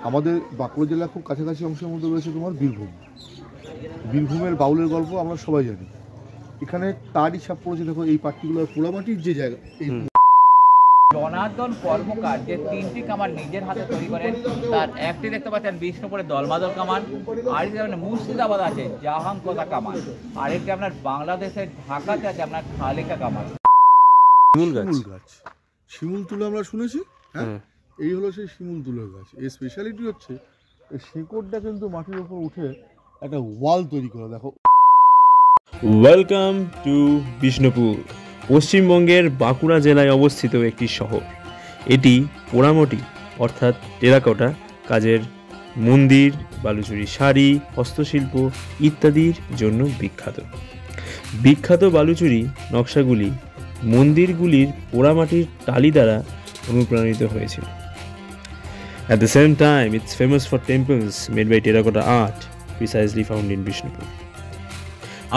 আমাদের বাঁকুড়া জেলা খুব কাছাকাছি অংশের মধ্যে রয়েছে তোমার বীরভূম। বীরভূমের বাউলের গল্প আমরা সবাই জানি। এখানে তারই ছাপ পড়েছে। দেখো এই পার্টিকুলার পোড়ামাটির যে জায়গা, এই জনার্দন কর্মকার যে 3টি কামান নিজের হাতে তৈরি করেন, তার একটি দেখতে পাচ্ছেন বিষ্ণুপুরে দলমাদল কামান, আরেকটি আপনার মুর্শিদাবাদ আছে জাহাঙ্গীর কামান, আরেকটি আপনার বাংলাদেশের ঢাকাতে আছে আপনার খালিকা কামান। শিমুল গাছ, শিমুল তুলো আমরা শুনেছি। হ্যাঁ, এই হলো সেই শিমুল তুলো গাছ। এর স্পেশালিটি হচ্ছে এই শেকড়টা কিন্তু মাটির উপর উঠে একটা ওয়াল তৈরি করে। দেখো, ওয়েলকাম টু বিষ্ণুপুর, পশ্চিমবঙ্গের বাঁকুড়া জেলায় অবস্থিত একটি শহর। এটি পোড়ামাটি অর্থাৎ টেরাকোটা কাজের মন্দির, বালুচুরি শাড়ি, হস্তশিল্প ইত্যাদির জন্য বিখ্যাত। বিখ্যাত বালুচুরি নকশাগুলি মন্দিরগুলির পোড়ামাটির টালি দ্বারা অনুপ্রাণিত হয়েছিল। At the same time, it's famous for temples made by terracotta art, precisely found in Bishnupur.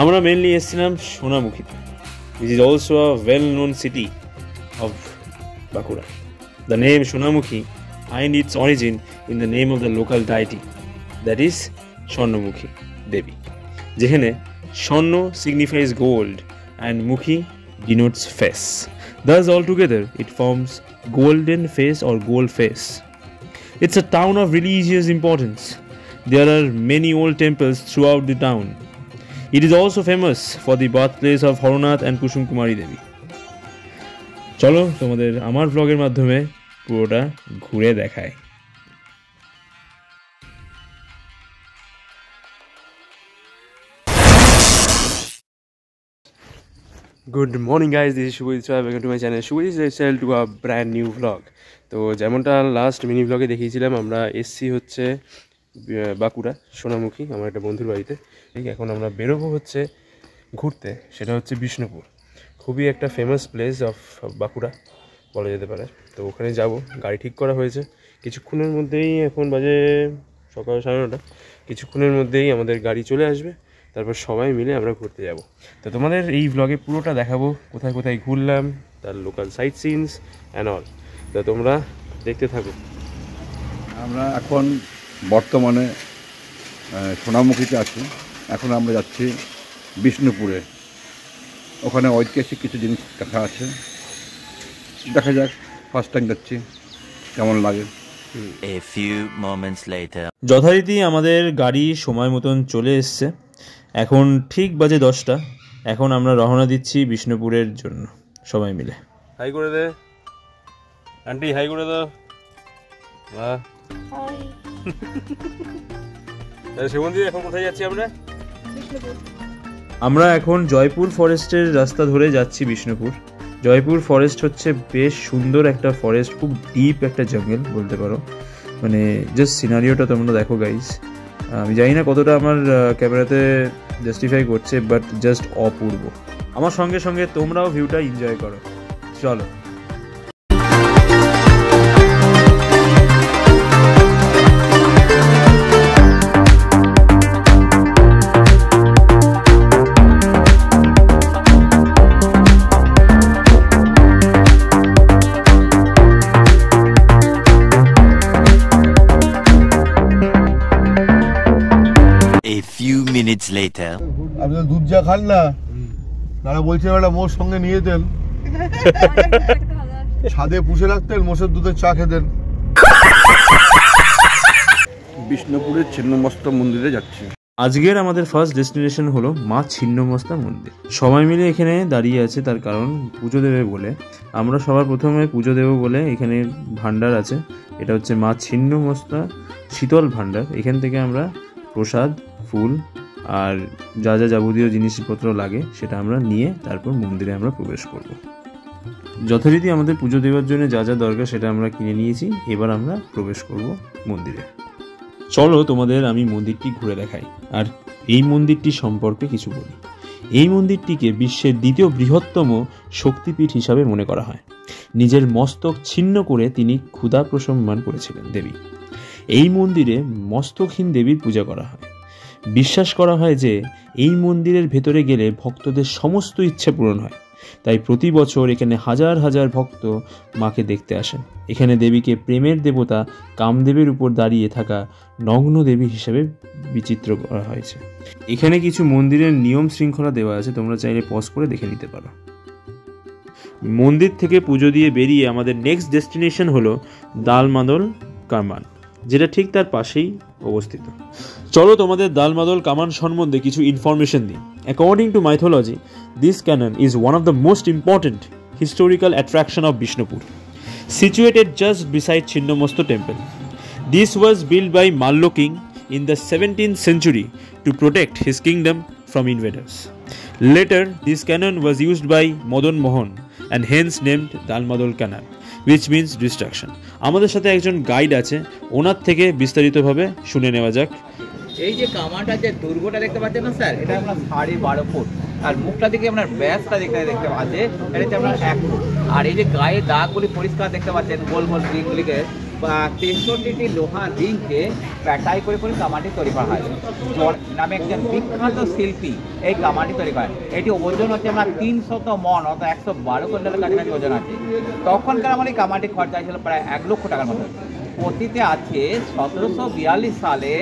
আমরা মেনলি এসেছিলাম সোনামুখীতে, which is also a well-known city of Bankura. The name Sonamukhi finds its origin in the name of the local deity, that is Swarnamukhi Devi. যেখানে স্বর্ণ signifies gold and Mukhi denotes face. Thus altogether it forms golden face or gold face. It's a town of religious importance. There are many old temples throughout the town. It is also famous for the birthplace of Haronath and Kusum Kumari Devi. চলো তোমাদের আমার ব্লগের মাধ্যমে পুরোটা ঘুরে দেখায়। Good morning guys, this is Shubhajit Chai. Welcome to my channel Shubhajit Lifestyle to a brand new vlog. তো যেমনটা লাস্ট মিনি ব্লগে দেখিয়েছিলাম, আমরা এসছি হচ্ছে বাঁকুড়া সোনামুখী আমার একটা বন্ধুর বাড়িতে। ঠিক এখন আমরা বেরোবো হচ্ছে ঘুরতে, সেটা হচ্ছে বিষ্ণুপুর। খুবই একটা ফেমাস প্লেস অফ বাঁকুড়া বলা যেতে পারে। তো ওখানে যাব, গাড়ি ঠিক করা হয়েছে। কিছুক্ষণের মধ্যেই, এখন বাজে সকাল 9:30, কিছুক্ষণের মধ্যেই আমাদের গাড়ি চলে আসবে। তারপর সবাই মিলে আমরা ঘুরতে যাব। তো তোমাদের এই ব্লগে পুরোটা দেখাবো, কোথায় কোথায় ঘুরলাম, তার local sightseeing and all. তো তোমরা দেখতে থাকো। আমরা এখন বর্তমানে সোনামুখীতে আছি। এখন আমরা যাচ্ছি বিষ্ণুপুরে। ওখানে ঐতিহাসিক কিছু জিনিস দেখা আছে, দেখা যাক। ফার্স্ট টাইম যাচ্ছি, কেমন লাগে। A few moments later. যথারীতি আমাদের গাড়ি সময় মতন চলে এসছে। এখন ঠিক বাজে 10টা। এখন আমরা রওনা দিচ্ছি বিষ্ণুপুরের জন্য সবাই মিলে। হাই করে দে আন্টি, হাই করে দাও। বাহ, সেবন্দি, এখন কোথায় যাচ্ছি আমরা? আমরা এখন জয়পুর ফরেস্টের রাস্তা ধরে যাচ্ছি বিষ্ণুপুর। জয়পুর ফরেস্ট হচ্ছে বেশ সুন্দর একটা ফরেস্ট, খুব ডিপ একটা জঙ্গল বলতে পারো। মানে জাস্ট সিনারিওটা তোমরা দেখো গাইজ। আমি জানি না কতটা আমার ক্যামেরাতে জাস্টিফাই করছে, বাট জাস্ট অপূর্ব। আমার সঙ্গে সঙ্গে তোমরাও ভিউটা এনজয় করো। চলো। Minutes later. আপনি তো দুধ যা খান না, তারা বলছে ওটা মোর সঙ্গে নিয়ে দেন, ছাদে পুষে রাখতেন, মোষের দুধের চা খেতেন। বিষ্ণুপুরের ছিন্নমস্তা মন্দিরে যাচ্ছি। আজকের আমাদের ফার্স্ট ডেস্টিনেশন হলো মা ছিন্নমস্তা মন্দির। সবাই মিলে এখানে দাঁড়িয়ে আছে, তার কারণ পুজো দেবে বলে। আমরা সবার প্রথমে পুজো দেবো বলে এখানে ভান্ডার আছে। এটা হচ্ছে মা ছিন্নমস্তা শীতল ভান্ডার। এখান থেকে আমরা প্রসাদ, ফুল আর যা যা যাবতীয় জিনিসপত্র লাগে সেটা আমরা নিয়ে তারপর মন্দিরে আমরা প্রবেশ করব। যথারীতি আমাদের পুজো দেওয়ার জন্য যা যা দরকার সেটা আমরা কিনে নিয়েছি। এবার আমরা প্রবেশ করব মন্দিরে। চলো তোমাদের আমি মন্দিরটি ঘুরে দেখাই আর এই মন্দিরটি সম্পর্কে কিছু বলি। এই মন্দিরটিকে বিশ্বের দ্বিতীয় বৃহত্তম শক্তিপীঠ হিসাবে মনে করা হয়। নিজের মস্তক ছিন্ন করে তিনি ক্ষুধা প্রশমন করেছিলেন দেবী। এই মন্দিরে মস্তকহীন দেবীর পূজা করা হয়। বিশ্বাস করা হয় যে এই মন্দিরের ভেতরে গেলে ভক্তদের সমস্ত ইচ্ছে পূরণ হয়। তাই প্রতি বছর এখানে হাজার হাজার ভক্ত মাকে দেখতে আসেন। এখানে দেবীকে প্রেমের দেবতা কামদেবের উপর দাঁড়িয়ে থাকা নগ্ন দেবী হিসেবে বিচিত্র করা হয়েছে। এখানে কিছু মন্দিরের নিয়ম শৃঙ্খলা দেওয়া আছে, তোমরা চাইলে পজ করে দেখে নিতে পারো। মন্দির থেকে পুজো দিয়ে বেরিয়ে আমাদের নেক্সট ডেস্টিনেশন হলো দালমাদল কামান, যেটা ঠিক তার পাশেই অবস্থিত। চলো তোমাদের দালমাদল কামান সম্বন্ধে কিছু ইনফরমেশন দিই। According to mythology, this cannon is one of the most important historical attraction of Bishnupur, situated just beside Chinnamosta temple. This was built by Mallo king in the 17th century to protect his kingdom from invaders. Later, this cannon was used by Madan Mohan and hence named Dalmadol Canal, which means destruction. আমাদের সাথে একজন guide আছে, ওনার থেকে বিস্তারিতভাবে শুনে নেওয়া যাক। এই যে কামানটা যে দুর্গটা দেখতে পাচ্ছেন না স্যার, এটা আপনার 12.5 ফুট, আর মুখটা দিকে আপনার ব্যাসটা দেখতে পাচ্ছে এটা হচ্ছে আপনার 1 ফুট। আর এই যে গায়ে দাগগুলি পরিষ্কার দেখতে পাচ্ছেন, গোল গোল রিংগুলিকে বা 63টি লোহার রিংকে প্যাটাই করে করে কামানটি তৈরি করা হয়। জর্জ নামে একজন বিখ্যাত শিল্পী এই কামানটি তৈরি করেন। এটি ওজন হচ্ছে আপনার 300 মন, অর্থাৎ 112 কুইন্টালের কাছাকাছি ওজন আছে। তখনকার আমার এই কামানটি খরচা ছিল প্রায় 1 লক্ষ টাকার মতো। অতীতে আছে 1742 সালে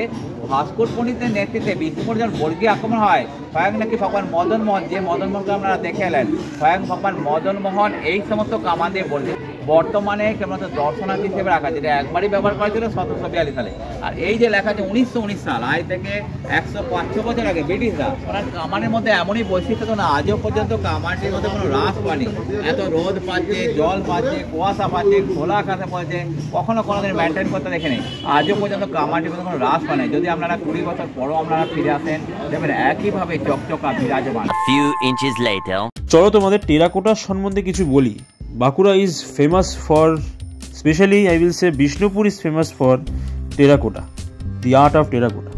ভাস্কর পণ্ডিতের নেতৃত্বে বিষ্ণুপুর যখন বর্গীয় আক্রমণ হয়, স্বয়ং নাকি ভগবান মদন মোহন, যে মদন মোহনকে আপনারা দেখে এলেন, স্বয়ং ভগবান মদন মোহন এই সমস্ত কামান দিয়ে বলছে। বর্তমানে কেবলমাত্র দর্শনার্থী হিসেবে রাখা, যেটা একবারই ব্যবহার করা ছিল 1742 সালে। আর এই যে লেখা আছে 1919 সাল, আজ থেকে 105 বছর আগে ব্রিটিশরা, ওনার কামানের মধ্যে এমনই বৈশিষ্ট্য তো না, আজও পর্যন্ত কামানটির মধ্যে কোনো হ্রাস পায়নি। এত রোদ পাচ্ছে, জল পাচ্ছে, কুয়াশা পাচ্ছে, খোলা আকাশে পড়ছে, কখনো কোনোদিন মেনটেন করতে দেখেনি। আজও পর্যন্ত কামানটির মধ্যে কোনো হ্রাস পায়নি। যদি আপনারা 20 বছর পরও আপনারা ফিরে আসেন, দেখবেন একইভাবে চকচকা বিরাজমান। A few inches later. চলো তোমাদের টেরাকোটার সম্বন্ধে কিছু বলি। Bakura is famous for, especially I will say Bishnupur is famous for terracotta, the art of terracotta.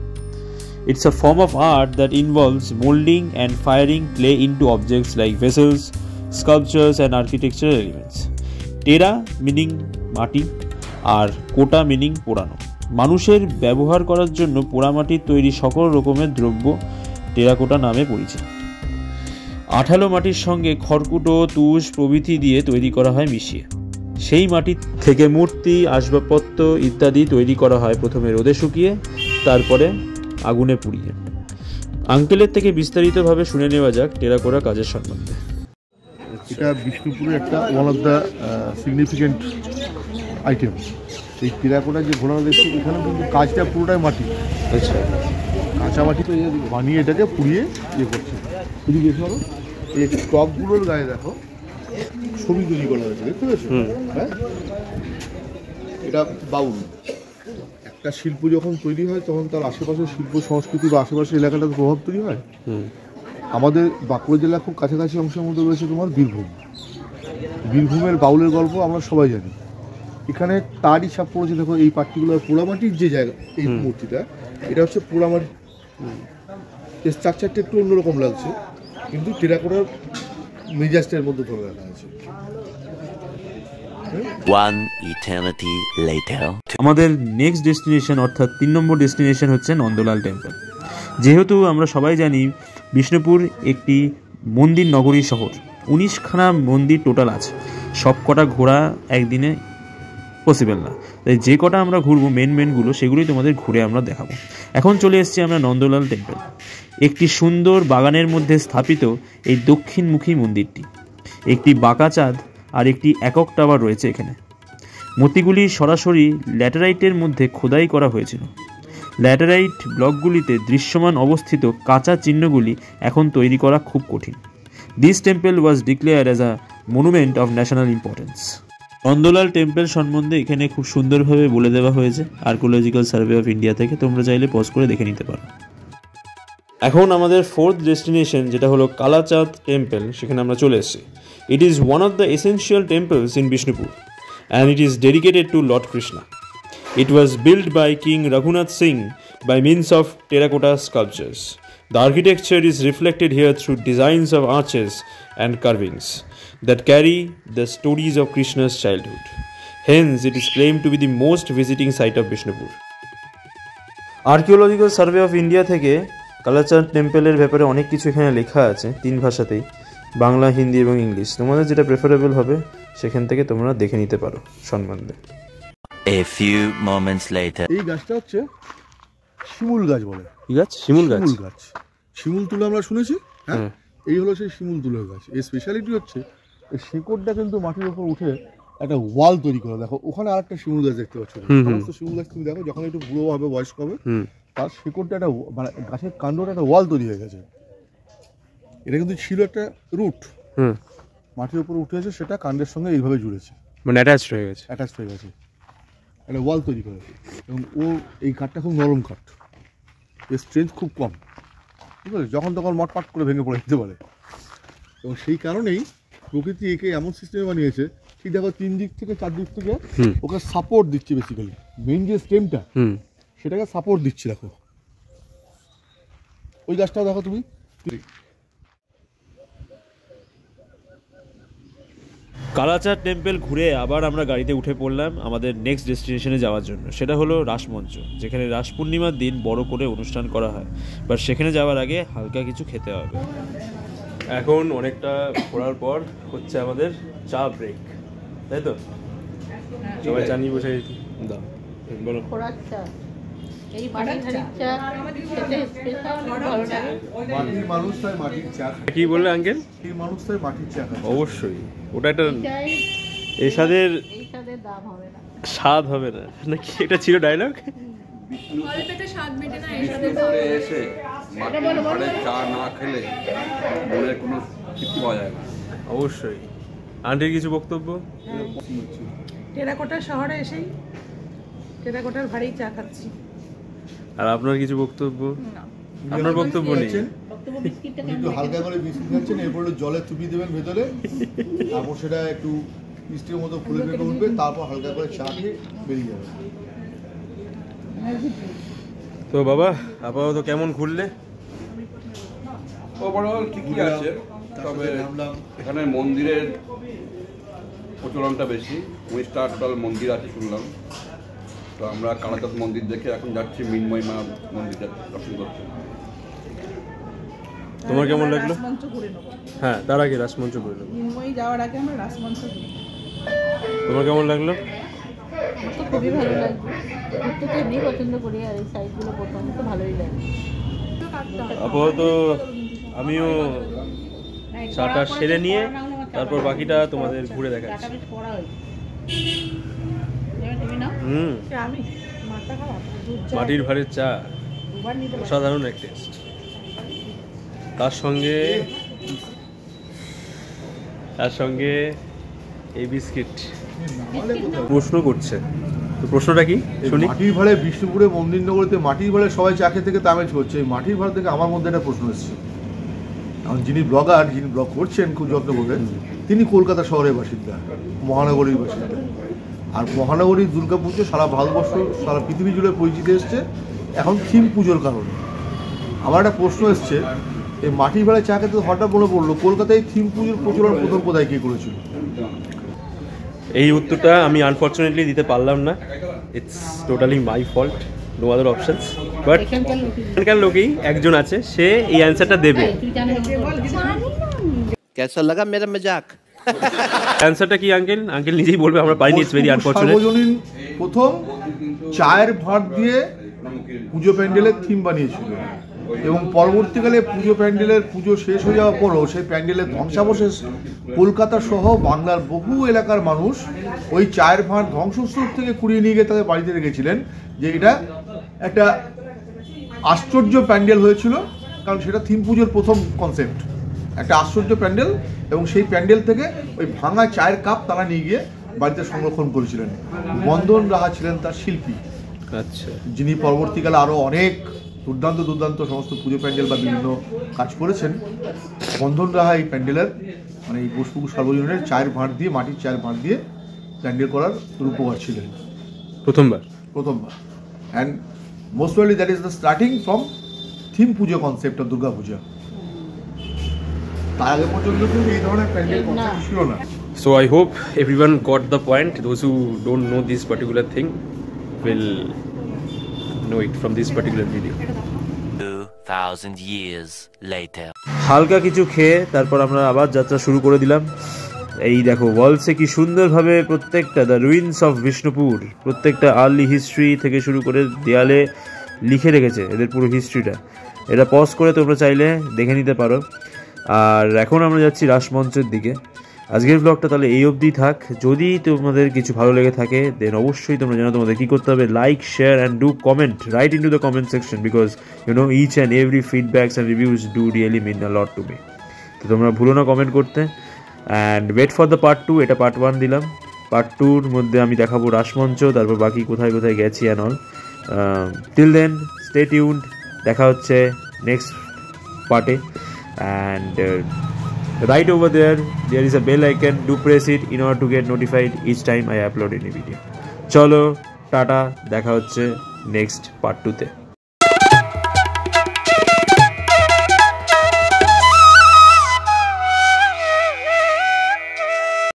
It's a form of art that involves molding and firing clay into objects like vessels, sculptures and architectural elements. Terra meaning মাটি আর কোটা meaning পোড়ানো। মানুষের ব্যবহার করার জন্য পোড়ামাটির তৈরি সকল রকমের দ্রব্য টেরাকোটা নামে পরিচিত। আঠালো মাটির সঙ্গে খড়কুটো, তুষ প্রভৃতি দিয়ে তৈরি করা হয় মিশিয়ে। সেই মাটি থেকে মূর্তি, আসবাবপত্র ইত্যাদি তৈরি করা হয়, প্রথমে রোদে শুকিয়ে তারপরে আগুনে পুড়িয়ে। আঙ্কেলের থেকে বিস্তারিতভাবে শুনে নেওয়া যাক টেরাকোটা কাজের সম্বন্ধে। এটা বিষ্ণুপুরের একটা one of the significant item. এই টেরাকোটা যে ঘোড়াটা দেখছি, এখানে কিন্তু কাজটা পুরোটাই মাটি। আচ্ছা, কাঁচা মাটি তো বানিয়ে এটাকে পুড়িয়ে ইয়ে করছে। যদি দেখতে পারো এই টপগুলোর গায়ে দেখো ছবি তৈরি করা হয়েছে, দেখতে পেয়েছো? হ্যাঁ, এটা বাউল। একটা শিল্প যখন তৈরি হয় তখন তার আশেপাশের শিল্প সংস্কৃতি বা আশেপাশের এলাকাটাতে প্রভাব তৈরি হয়। আমাদের বাঁকুড়া জেলা খুব কাছাকাছি অংশের মধ্যে রয়েছে তোমার বীরভূম। বীরভূমের বাউলের গল্প আমরা সবাই জানি। এখানে তারই ছাপ পড়েছে। দেখো এই পার্টিকুলার পোড়ামাটির যে জায়গা, এই মূর্তিটা, এটা হচ্ছে পোড়ামাটি। স্ট্রাকচারটা একটু অন্যরকম লাগছে, কিন্তু টেরাকোটার মেজাজটার মধ্যে ধরে রাখা আছে। One eternity later. আমাদের নেক্সট ডেস্টিনেশন অর্থাৎ 3 নম্বর ডেস্টিনেশন হচ্ছে নন্দলাল টেম্পল। যেহেতু আমরা সবাই জানি বিষ্ণুপুর একটি মন্দির নগরী শহর, 19খানা মন্দির টোটাল আছে। সব কটা ঘোরা একদিনে পসিবল না, তাই যে কটা আমরা ঘুরবো মেনগুলো সেগুলোই তোমাদের ঘুরে আমরা দেখাবো। এখন চলে এসেছি আমরা নন্দলাল টেম্পল। একটি সুন্দর বাগানের মধ্যে স্থাপিত এই দক্ষিণমুখী মন্দিরটি। একটি বাঁকা চাঁদ আর একটি একক টাওয়ার রয়েছে এখানে। মূর্তিগুলি সরাসরি ল্যাটেরাইটের মধ্যে খোদাই করা হয়েছিল। ল্যাটেরাইট ব্লকগুলিতে দৃশ্যমান অবস্থিত কাঁচা চিহ্নগুলি এখন তৈরি করা খুব কঠিন। This temple was declared as a monument of national importance. Nandalal temple সম্বন্ধে এখানে খুব সুন্দরভাবে বলে দেওয়া হয়েছে আর্কিওলজিক্যাল সার্ভে অফ ইন্ডিয়া থেকে, তোমরা চাইলে পজ করে দেখে নিতে পারো। এখন আমাদের 4th ডেস্টিনেশন যেটা হলো কালাচাঁদ টেম্পল, সেখানে আমরা চলে এসেছি। It is one of the essential temples in Bishnupur and it is dedicated to lord Krishna. It was built by King Raghunath Singh by means of terracotta sculptures. The architecture is reflected here through designs of arches and carvings that carry the stories of Krishna's childhood. Hence, it is claimed to be the most visiting site of Bishnupur. Archaeological survey of India থেকে কালাচাঁদ টেম্পলের ব্যাপারে অনেক কিছু এখানে লেখা আছে 3 ভাষাতেই। বাংলা, হিন্দি এবং English, তোমাদের যেটা প্রেফারেবল হবে সেখান থেকে তোমরা দেখে নিতে পারো সম্বন্ধে। A few moments later. এই গাছটা হচ্ছে শিমুল গাছ বলে। কি গাছ? শিমুল গাছ। শিমুল গাছ, শিমুল তুলো আমরা শুনেছি, হ্যাঁ, এই হলো সেই শিমুল তুলোর গাছ। এর স্পেশালিটি হচ্ছে এই শেকড়টা কিন্তু মাটির উপর উঠে একটা ওয়াল তৈরি করে। দেখো ওখানে আরেকটা শিমুল গাছ দেখতে পাচ্ছ, সমস্ত শিমুল গাছ তুমি দেখো যখন একটু বুড়ো হবে, বয়স্ক হবে, তার শেকড়টা একটা মানে গাছের কাণ্ডটা একটা ওয়াল তৈরি হয়ে গেছে। এটা কিন্তু ছিল একটা রুট, মাটির উপর উঠে এসে সেটা কাণ্ডের সঙ্গে এইভাবে জুড়েছে, মানে অ্যাটাচড হয়ে গেছে, একটা ওয়াল তৈরি করেছে। এবং ও এই কাঠটা খুব নরম কাঠ, এর স্ট্রেংথ খুব কম, ঠিক আছে, যখন তখন মটপাট করে ভেঙে পড়ে যেতে পারে। এবং সেই কারণেই প্রকৃতি একে এমন সিস্টেমে বানিয়েছে, ঠিক দেখো 3 দিক থেকে 4 দিক থেকে ওকে সাপোর্ট দিচ্ছে। বেসিক্যালি মেইন যে স্টেমটা সেটাকে সাপোর্ট দিচ্ছে। দেখো ওই গাছটাও দেখো তুমি। কালাচাঁদ টেম্পল ঘুরে আবার আমরা গাড়িতে উঠে পড়লাম আমাদের নেক্সট ডেস্টিনেশনে যাওয়ার জন্য। সেটা হলো রাসমঞ্চ, যেখানে রাস পূর্ণিমার দিন বড় করে অনুষ্ঠান করা হয়। বাট সেখানে যাওয়ার আগে হালকা কিছু খেতে হবে। এখন অনেকটা ঘোরার পর হচ্ছে আমাদের চা ব্রেক, তাই তো? সবাই চা নিয়ে বসে দাও, বলো। এই মাটির চা খেতে স্পেশাল ভালো লাগে। মাটির মানুষ তাই মাটির চা খায়। কি বললে আঙ্কেল? এই মানুষ তাই মাটির চা খায়। অবশ্যই, ওটা একটা এই স্বাদের দাম হবে না, স্বাদ হবে না নাকি? এটা ছিল ডায়লগ। এসে মাটির ঘরে চা না খেলে মনের কোনো তৃপ্তি পাওয়া যায় না। অবশ্যই। আন্টির কিছু বক্তব্য? টেরাকোটা শহরে এসেই টেরাকোটার ভারী চা খাচ্ছি। আর আপনার কিছু বক্তব্য? আপনার বক্তব্য নেই? একটু হালকা করে বিস্কিট খাচ্ছেন, এরপর জলে চুপি দেবেন ভেতরে, তারপর সেটা একটু মিষ্টির মতো ফুলে ফেটে উঠবে, তারপর হালকা করে চা খেয়ে বেরিয়ে যাবে। তো বাবা আপাতত কেমন ঘুরলে? ওভারঅল ঠিকই আছে, তবে এখানে মন্দিরের প্রচলনটা বেশি। 19টা টোটাল মন্দির আছে শুনলাম। তো আমরা কালাচাঁদ মন্দির দেখে এখন যাচ্ছি মৃন্ময়ী মা মন্দিরে দর্শন করতে। তোমার কেমন লাগলো? রাসমঞ্চ ঘুরে নেবো। হ্যাঁ, তার আগে রাসমঞ্চ ঘুরে নেবো। মৃন্ময়ী যাওয়ার আগে আমরা রাসমঞ্চ ঘুরে নেবো। তোমার কেমন লাগলো? আমার তো খুবই ভালো লাগবে, ঘুরতে তো এমনি পছন্দ করি, আর এই সাইডগুলো প্রথমে তো ভালোই লাগে। আপাতত আমিও চাটা সেরে নিয়ে তারপর বাকিটা তোমাদের ঘুরে দেখাচ্ছি। আমি মাথা খাওয়া মাটির ভাড়ের চা অসাধারণ এক টেস্ট, তার সঙ্গে এই বিস্কিট। প্রশ্ন করছে, তো প্রশ্নটা কি শুনি। মাটির ভাড়ে বিষ্ণুপুরে মন্দির নগরীতে মাটির ভাড়ে সবাই চা খেতে থেকে তামেজ করছে। এই মাটির ভাড়া থেকে আমার মধ্যে একটা প্রশ্ন এসেছে। এখন যিনি ব্লগ করছেন খুব যত্ন করে, তিনি কলকাতা শহরের বাসিন্দা, মহানগরীর বাসিন্দা। আর মহানগরীর দুর্গাপুজো সারা ভারতবর্ষ, সারা পৃথিবী জুড়ে পরিচিত এসছে এখন থিম পুজোর কারণে। আমার একটা প্রশ্ন এসছে, এই মাটির ভাড়ায় চা খেতে হঠাৎ মনে পড়লো কলকাতায় থিম পুজোর প্রচলন প্রথম কোথায় কে করেছিল? এই উত্তরটা আমি আনফর্চুনেটলি দিতে পারলাম না। It's totally my fault, no other options. But এখানকার লোকেই একজন আছে, সে এই অ্যান্সারটা দেবে। कैसा लगा मेरा मजाक? অ্যান্সারটা কি আঙ্কেল? আঙ্কেল নিজেই বলবে, আমরা পারিনি। It's very unfortunate. সার্বজনীন প্রথম চায়ের ভাঁড় দিয়ে পুজো প্যান্ডেলের থিম বানিয়েছিল, এবং পরবর্তীকালে পুজো প্যান্ডেলের পুজো শেষ হয়ে যাওয়ার পরও সেই প্যান্ডেলের ধ্বংসাবশেষ কলকাতা সহ বাংলার বহু এলাকার মানুষ ওই চায়ের ভাঁড় ধ্বংসস্তূপ থেকে কুড়িয়ে নিয়ে গিয়ে তাদের বাড়িতে রেখেছিলেন, যে এটা একটা আশ্চর্য প্যান্ডেল হয়েছিল, কারণ সেটা থিম পুজোর প্রথম কনসেপ্ট, একটা আশ্চর্য প্যান্ডেল। এবং সেই প্যান্ডেল থেকে ওই ভাঙা চায়ের কাপ তারা নিয়ে গিয়ে বাড়িতে সংরক্ষণ করেছিলেন। বন্দন রাহা ছিলেন তার শিল্পী, আচ্ছা, যিনি পরবর্তীকালে আরও অনেক দুর্দান্ত সমস্ত পুজো প্যান্ডেল বা বিভিন্ন কাজ করেছেন। বন্ধন রাহা এই প্যান্ডেলের মানে এই বোসপুকুর সার্বজনীনের চায়ের ভাঁড় দিয়ে, মাটির চায়ের ভাঁড় দিয়ে প্যান্ডেল করার রূপকার ছিলেন প্রথমবার। And most probably that is the starting from theme Puja concept of Durga পূজা। তার আগে পর্যন্ত কিন্তু এই ধরনের প্যান্ডেল কনসেপ্ট ছিল না। So I hope everyone got the point. Those who don't know this particular thing will know it from this particular video. 2,000 years later. হালকা কিছু খেয়ে তারপর আমরা আবার যাত্রা শুরু করে দিলাম। এই দেখো ওয়ালসে কি সুন্দরভাবে প্রত্যেকটা দ্য রুইন্স অফ বিষ্ণুপুর, প্রত্যেকটা আর্লি হিস্ট্রি থেকে শুরু করে দেয়ালে লিখে রেখেছে এদের পুরো হিস্ট্রিটা। এটা পজ করে তোমরা চাইলে দেখে নিতে পারো। আর এখন আমরা যাচ্ছি রাসমঞ্চের দিকে। আজকের ব্লগটা তাহলে এই অবধি থাক। যদি তোমাদের কিছু ভালো লেগে থাকে দেন অবশ্যই তোমরা জানো তোমাদের কী করতে হবে, like, share and do comment, write in to the comment section, because you know each and every feedbacks and reviews do really mean a lot to me. তো তোমরা ভুলো না কমেন্ট করতে। And wait for the part 2। এটা part 1 দিলাম। Part 2-র মধ্যে আমি দেখাবো রাসমঞ্চ, তারপর বাকি কোথায় কোথায় গেছি and all. Till then stay tuned, দেখা হচ্ছে নেক্সট পার্টে। And right over there is a bell icon. Do press it in order to get notified each time I upload any video. চলো টাটা, দেখা হচ্ছে নেক্সট পার্ট 2-তে।